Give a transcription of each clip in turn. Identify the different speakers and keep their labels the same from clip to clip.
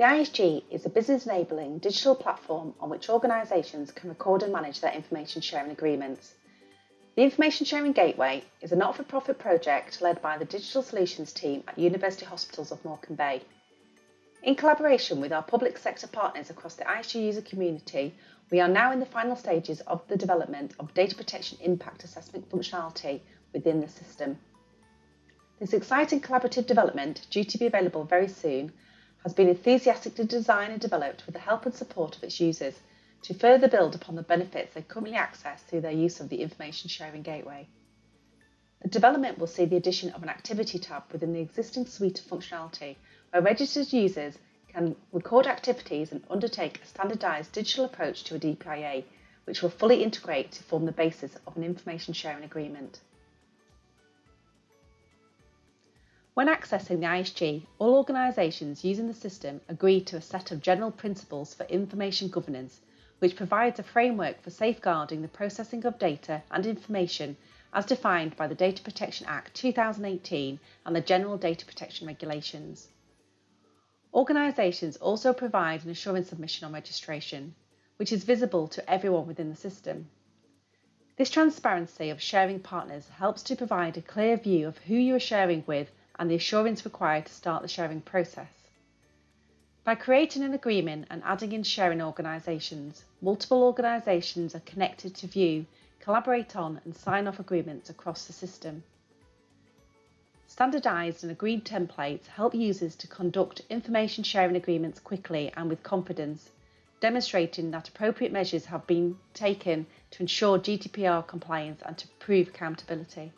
Speaker 1: The ISG is a business-enabling digital platform on which organisations can record and manage their information sharing agreements. The Information Sharing Gateway is a not-for-profit project led by the Digital Solutions team at University Hospitals of Morecambe Bay. In collaboration with our public sector partners across the ISG user community, we are now in the final stages of the development of data protection impact assessment functionality within the system. This exciting collaborative development, due to be available very soon, has been enthusiastically designed and developed with the help and support of its users to further build upon the benefits they currently access through their use of the Information Sharing Gateway. The development will see the addition of an activity tab within the existing suite of functionality, where registered users can record activities and undertake a standardised digital approach to a DPIA, which will fully integrate to form the basis of an information sharing agreement. When accessing the ISG, all organisations using the system agree to a set of general principles for information governance, which provides a framework for safeguarding the processing of data and information as defined by the Data Protection Act 2018 and the General Data Protection Regulations. Organisations also provide an assurance submission on registration, which is visible to everyone within the system. This transparency of sharing partners helps to provide a clear view of who you are sharing with and the assurance required to start the sharing process. By creating an agreement and adding in sharing organisations, multiple organisations are connected to view, collaborate on and sign off agreements across the system. Standardised and agreed templates help users to conduct information sharing agreements quickly and with confidence, demonstrating that appropriate measures have been taken to ensure GDPR compliance and to prove accountability.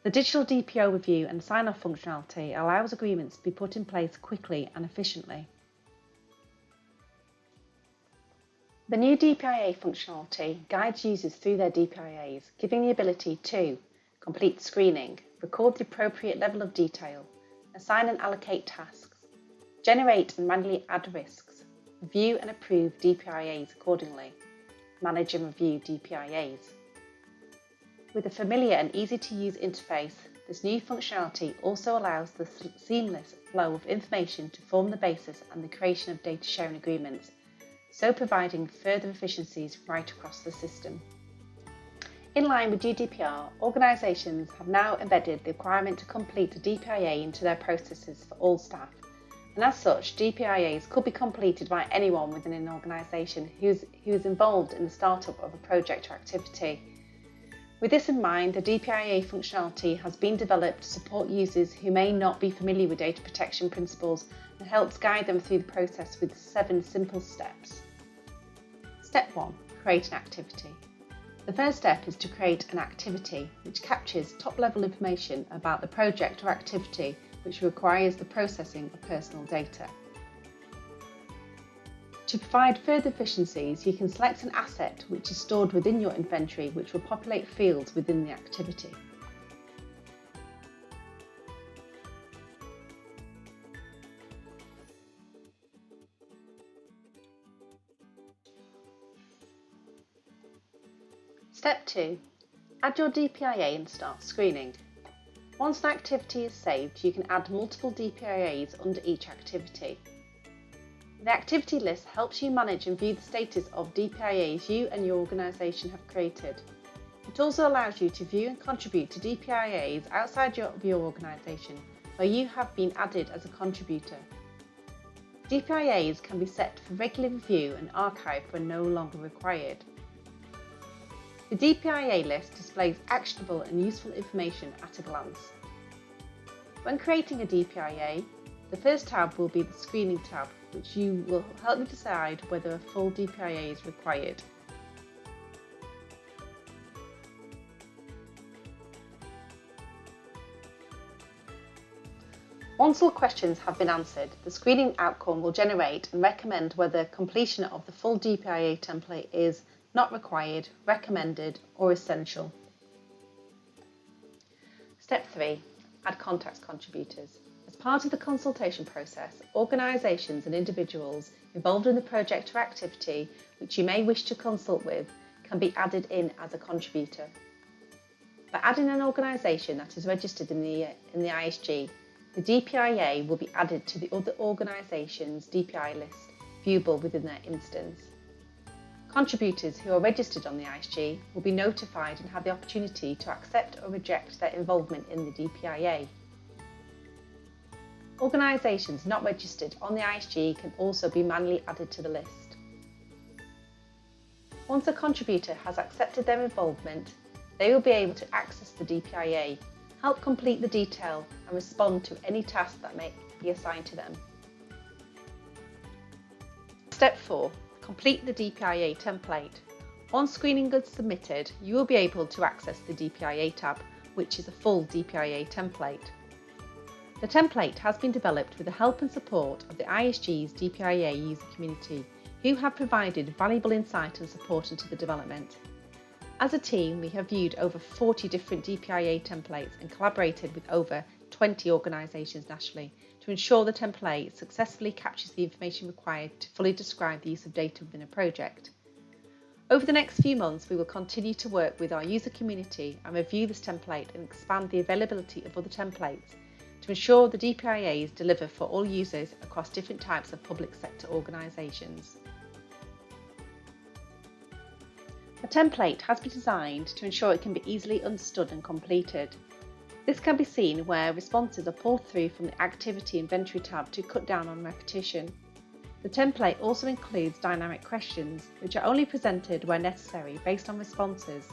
Speaker 1: The digital DPO review and sign-off functionality allows agreements to be put in place quickly and efficiently. The new DPIA functionality guides users through their DPIAs, giving the ability to complete screening, record the appropriate level of detail, assign and allocate tasks, generate and manually add risks, review and approve DPIAs accordingly, manage and review DPIAs. With a familiar and easy-to-use interface, this new functionality also allows the seamless flow of information to form the basis and the creation of data sharing agreements, so providing further efficiencies right across the system. In line with GDPR, organisations have now embedded the requirement to complete a DPIA into their processes for all staff, and as such, DPIAs could be completed by anyone within an organisation who is involved in the startup of a project or activity. With this in mind, the DPIA functionality has been developed to support users who may not be familiar with data protection principles and helps guide them through the process with 7 simple steps. Step 1. Create an activity. The first step is to create an activity which captures top-level information about the project or activity which requires the processing of personal data. To provide further efficiencies, you can select an asset which is stored within your inventory which will populate fields within the activity. Step 2. Add your DPIA and start screening. Once an activity is saved, you can add multiple DPIAs under each activity. The activity list helps you manage and view the status of DPIAs you and your organisation have created. It also allows you to view and contribute to DPIAs outside of your organisation where you have been added as a contributor. DPIAs can be set for regular review and archived when no longer required. The DPIA list displays actionable and useful information at a glance. When creating a DPIA, the first tab will be the Screening tab, which will help you decide whether a full DPIA is required. Once all questions have been answered, the screening outcome will generate and recommend whether completion of the full DPIA template is not required, recommended or essential. Step 3. Add contact contributors. As part of the consultation process, organisations and individuals involved in the project or activity which you may wish to consult with can be added in as a contributor. By adding an organisation that is registered in the ISG, the DPIA will be added to the other organisations' DPI list, viewable within their instance. Contributors who are registered on the ISG will be notified and have the opportunity to accept or reject their involvement in the DPIA. Organisations not registered on the ISG can also be manually added to the list. Once a contributor has accepted their involvement, they will be able to access the DPIA, help complete the detail and respond to any task that may be assigned to them. Step 4. Complete the DPIA template. Once screening is submitted, you will be able to access the DPIA tab, which is a full DPIA template. The template has been developed with the help and support of the ISG's DPIA user community, who have provided valuable insight and support into the development. As a team, we have viewed over 40 different DPIA templates and collaborated with over 20 organisations nationally to ensure the template successfully captures the information required to fully describe the use of data within a project. Over the next few months, we will continue to work with our user community and review this template and expand the availability of other templates to ensure the DPIAs deliver for all users across different types of public sector organisations. A template has been designed to ensure it can be easily understood and completed. This can be seen where responses are pulled through from the Activity Inventory tab to cut down on repetition. The template also includes dynamic questions, which are only presented where necessary based on responses.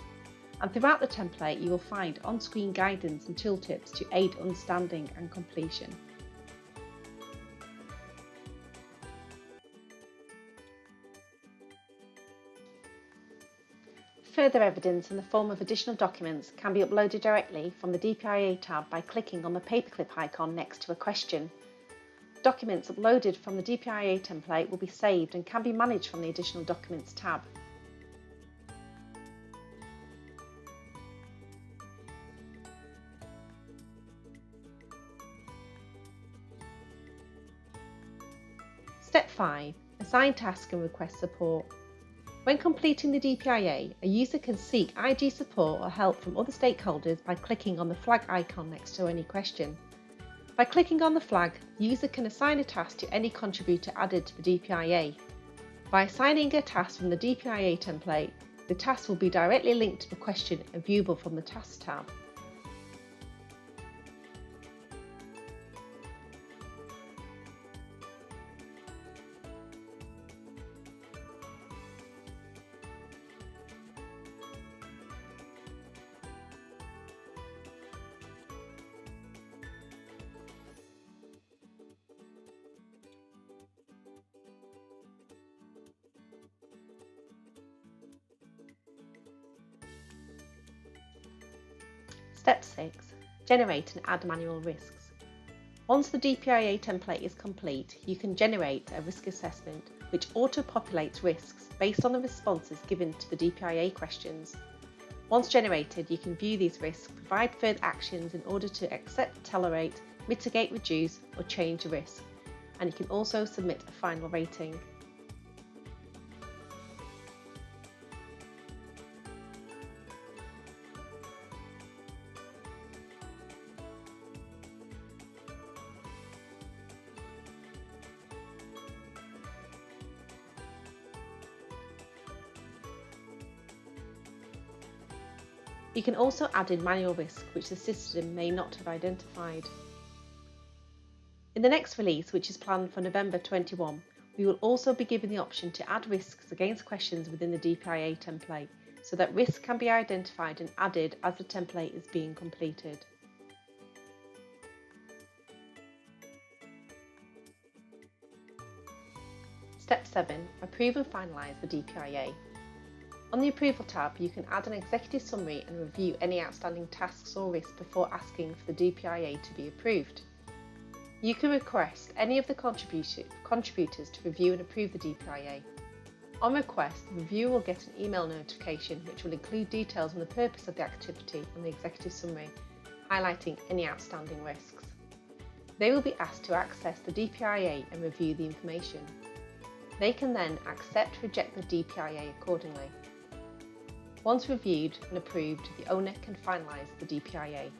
Speaker 1: And throughout the template, you will find on-screen guidance and tooltips to aid understanding and completion. Further evidence in the form of additional documents can be uploaded directly from the DPIA tab by clicking on the paperclip icon next to a question. Documents uploaded from the DPIA template will be saved and can be managed from the Additional Documents tab. Step 5. Assign tasks and request support. When completing the DPIA, a user can seek IG support or help from other stakeholders by clicking on the flag icon next to any question. By clicking on the flag, the user can assign a task to any contributor added to the DPIA. By assigning a task from the DPIA template, the task will be directly linked to the question and viewable from the Tasks tab. Step 6. Generate and add manual risks. Once the DPIA template is complete, you can generate a risk assessment which auto-populates risks based on the responses given to the DPIA questions. Once generated, you can view these risks, provide further actions in order to accept, tolerate, mitigate, reduce or change a risk, and you can also submit a final rating. You can also add in manual risk which the system may not have identified. In the next release, which is planned for November 21, we will also be given the option to add risks against questions within the DPIA template so that risks can be identified and added as the template is being completed. Step 7. Approve and finalise the DPIA. On the Approval tab, you can add an executive summary and review any outstanding tasks or risks before asking for the DPIA to be approved. You can request any of the contributors to review and approve the DPIA. On request, the reviewer will get an email notification which will include details on the purpose of the activity and the executive summary, highlighting any outstanding risks. They will be asked to access the DPIA and review the information. They can then accept or reject the DPIA accordingly. Once reviewed and approved, the owner can finalise the DPIA.